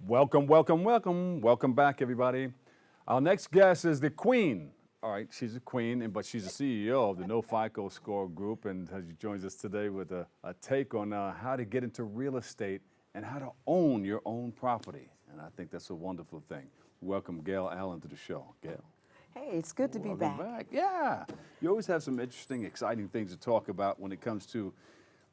Welcome, welcome, welcome. Welcome back, everybody. Our next guest is the queen. All right, she's a queen, but she's the CEO of the No Fico Score Group, and she joins us today with a take on how to get into real estate and how to own your own property. And I think that's a wonderful thing. Welcome Gail Allen to the show. Gail. Hey, it's good to be Welcome back. Yeah. You always have some interesting, exciting things to talk about when it comes to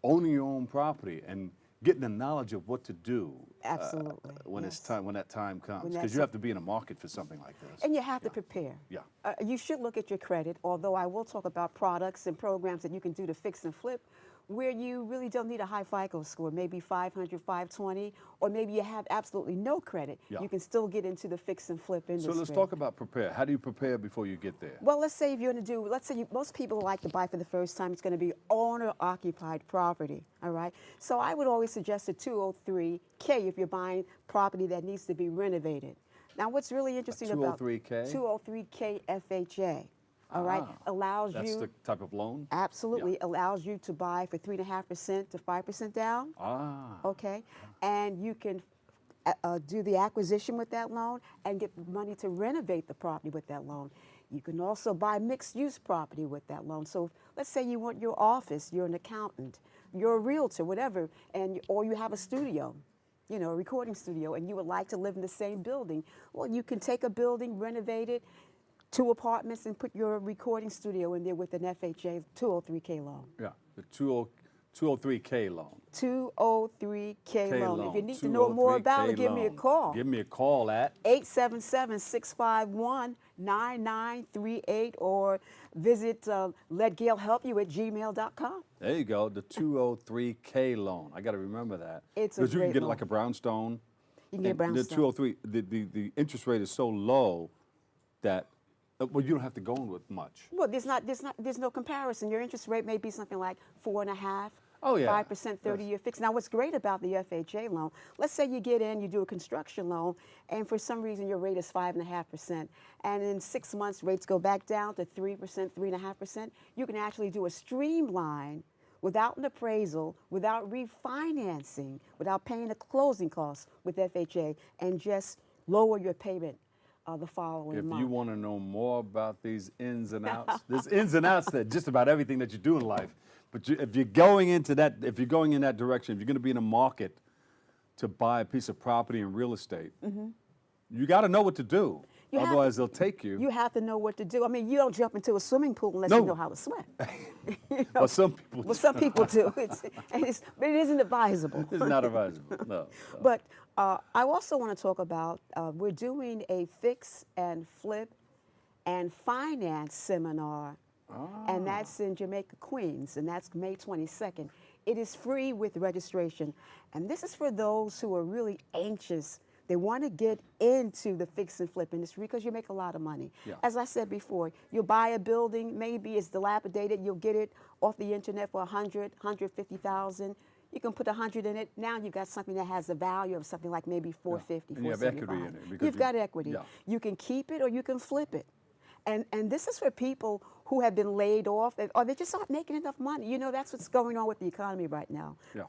owning your own property and getting the knowledge of what to do. Absolutely. When yes. it's time, when that time comes, because that's you have to be in a market for something like this. And you have to prepare. Yeah. You should look at your credit, although I will talk about products and programs that you can do to fix and flip where you really don't need a high FICO score, maybe 500, 520, or maybe you have absolutely no credit. Yeah. You can still get into the fix and flip industry. So let's talk about prepare. How do you prepare before you get there? Well, let's say if you're going to do, most people like to buy for the first time, it's going to be owner-occupied property, all right? So I would always suggest a 203K if you're buying property that needs to be renovated. Now, what's really interesting about 203K? 203K FHA, all right, allows That's you. the type of loan? Absolutely, allows you to buy for 3.5% to 5% down. Okay, and you can do the acquisition with that loan and get money to renovate the property with that loan. You can also buy mixed-use property with that loan. So let's say you want your office, you're an accountant, you're a realtor, whatever, or you have a studio, you know, a recording studio, and you would like to live in the same building. Well, you can take a building, renovate it, 2 apartments, and put your recording studio in there with an FHA 203K loan. Yeah, the 203K loan. 203K loan. If you need to know more about it, give me a call. Give me a call at 877-651-9938 or visit letgailhelpyou@gmail.com. There you go, the 203K loan. I got to remember that. It's a because you can great get loan. like a brownstone. You can get And brownstone. The 203, the interest rate is so low that well, you don't have to go in with much. Well, there's no comparison. Your interest rate may be something like 4.5%. Oh, yeah. 5% 30-year fixed. Now, what's great about the FHA loan, let's say you get in, you do a construction loan, and for some reason your rate is 5.5%, and in 6 months rates go back down to 3%, 3.5%. You can actually do a streamline without an appraisal, without refinancing, without paying the closing costs with FHA, and just lower your payment the following month. If you want to know more about these ins and outs, there's ins and outs to just about everything that you do in life. But if you're going into that, if you're going in that direction, if you're going to be in a market to buy a piece of property in real estate, you got to know what to do. Otherwise, they'll take you. You have to know what to do. I mean, you don't jump into a swimming pool unless you know how to swim. You know? Well, some people do. Well, some people do. But it isn't advisable. It's not advisable, no. But I also want to talk about, we're doing a fix and flip and finance seminar, and that's in Jamaica, Queens, and that's May 22nd. It is free with registration, and this is for those who are really anxious. They want to get into the fix and flip industry because you make a lot of money. Yeah. As I said before, you'll buy a building, maybe it's dilapidated, you'll get it off the internet for 100, 150,000. You can put 100 in it. Now you've got something that has a value of something like maybe 450, And you have 475. equity in it. Because You've got equity. Yeah. You can keep it or you can flip it. And this is for people who have been laid off or they just aren't making enough money. You know, that's what's going on with the economy right now. Yeah.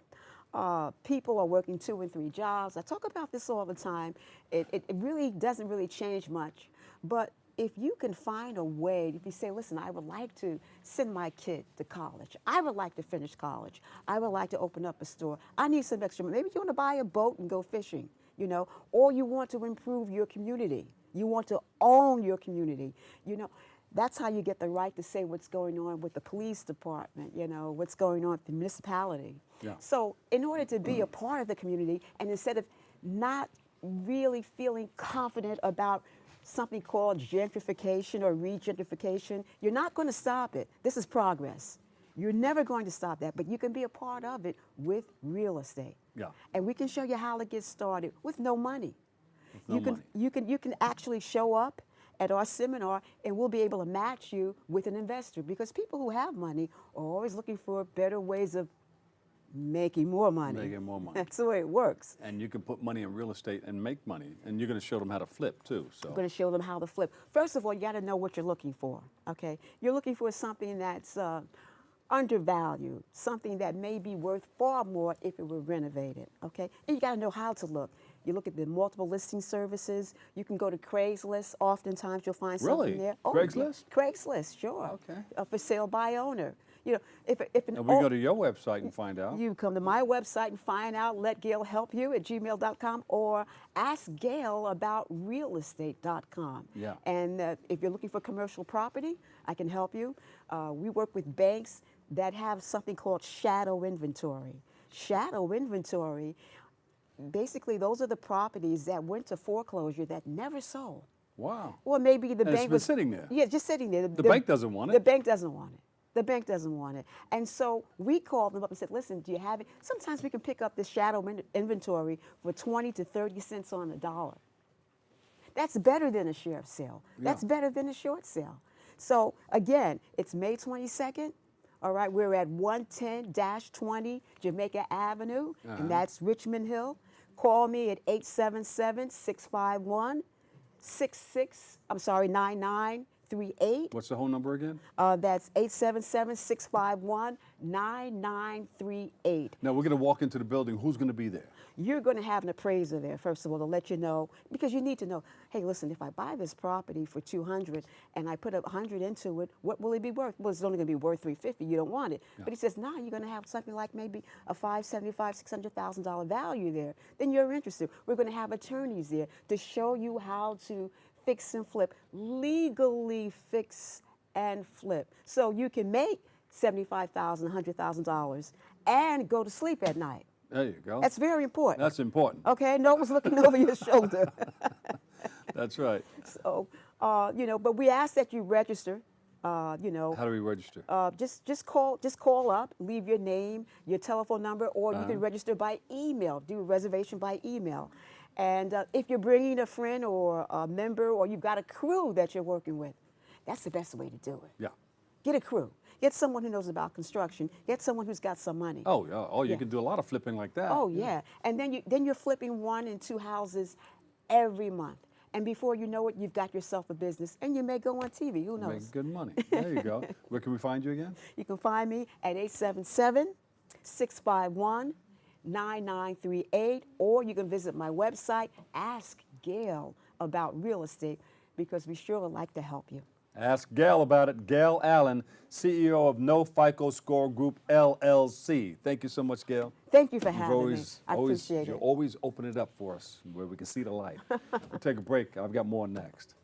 People are working 2 and 3 jobs. I talk about this all the time. It really doesn't really change much. But if you can find a way, if you say, listen, I would like to send my kid to college. I would like to finish college. I would like to open up a store. I need some extra money. Maybe you want to buy a boat and go fishing, you know, or you want to improve your community. You want to own your community, you know. That's how you get the right to say what's going on with the police department, you know, what's going on with the municipality. Yeah. So in order to be a part of the community, and instead of not really feeling confident about something called gentrification or regentrification, you're not going to stop it. This is progress. You're never going to stop that, but you can be a part of it with real estate. Yeah. And we can show you how to get started with no money. With no money. You can actually show up at our seminar and we'll be able to match you with an investor because people who have money are always looking for better ways of making more money. Making more money. That's the way it works. And you can put money in real estate and make money. And you're going to show them how to flip, too. So. I'm going to show them how to flip. First of all, you got to know what you're looking for, okay? You're looking for something that's undervalued, something that may be worth far more if it were renovated, okay? And you got to know how to look. You look at the multiple listing services. You can go to Craigslist. Oftentimes you'll find Really? something there. Craigslist? Yeah. Craigslist, sure. Okay. For sale by owner. You know, if an And we go to your website and find out. you come to my website and find out. Let Gail help you at gmail.com or ask Gail about realestate.com. Yeah. And if you're looking for commercial property, I can help you. We work with banks that have something called shadow inventory. Shadow inventory, basically, those are the properties that went to foreclosure that never sold. Wow. Or maybe the And it's bank been was sitting there. Yeah, just sitting there. The bank doesn't want it. The bank doesn't want it. The bank doesn't want it. And so we called them up and said, listen, do you have it? Sometimes we can pick up this shadow inventory for 20 to 30 cents on the dollar. That's better than a sheriff sale. That's better than a short sale. So again, it's May 22nd. All right, we're at 110-20 Jamaica Avenue, and that's Richmond Hill. Call me at 9938. What's the whole number again? That's 877-651-9938. Now we're going to walk into the building. Who's going to be there? You're going to have an appraiser there, first of all, to let you know, because you need to know, hey, listen, if I buy this property for $200 and I put $100 into it, what will it be worth? Well, it's only going to be worth $350. You don't want it. Yeah. But he says, nah, you're going to have something like maybe a $575,000, $600,000 value there. Then you're interested. We're going to have attorneys there to show you how to fix and flip, legally fix and flip, so you can make $75,000, $100,000 and go to sleep at night. There you go. That's very important. That's important. Okay, no one's looking over your shoulder. That's right. So, you know, but we ask that you register. You know, how do we register? Just call up, leave your name, your telephone number, or you can register by email. Do a reservation by email. And if you're bringing a friend or a member, or you've got a crew that you're working with, that's the best way to do it. Yeah. Get a crew. Get someone who knows about construction. Get someone who's got some money. Oh, yeah. Oh, you can do a lot of flipping like that. Oh, yeah. And then you're flipping 1 and 2 houses every month. And before you know it, you've got yourself a business, and you may go on TV. Who knows? Make good money. There you go. Where can we find you again? You can find me at 877-651-9938, or you can visit my website, Ask Gail About Real Estate, because we sure would like to help you. Ask Gail about it. Gail Allen, CEO of No Fico Score Group, LLC. Thank you so much, Gail. Thank you for having me. I appreciate it. You always open it up for us where we can see the light. We'll take a break. I've got more next.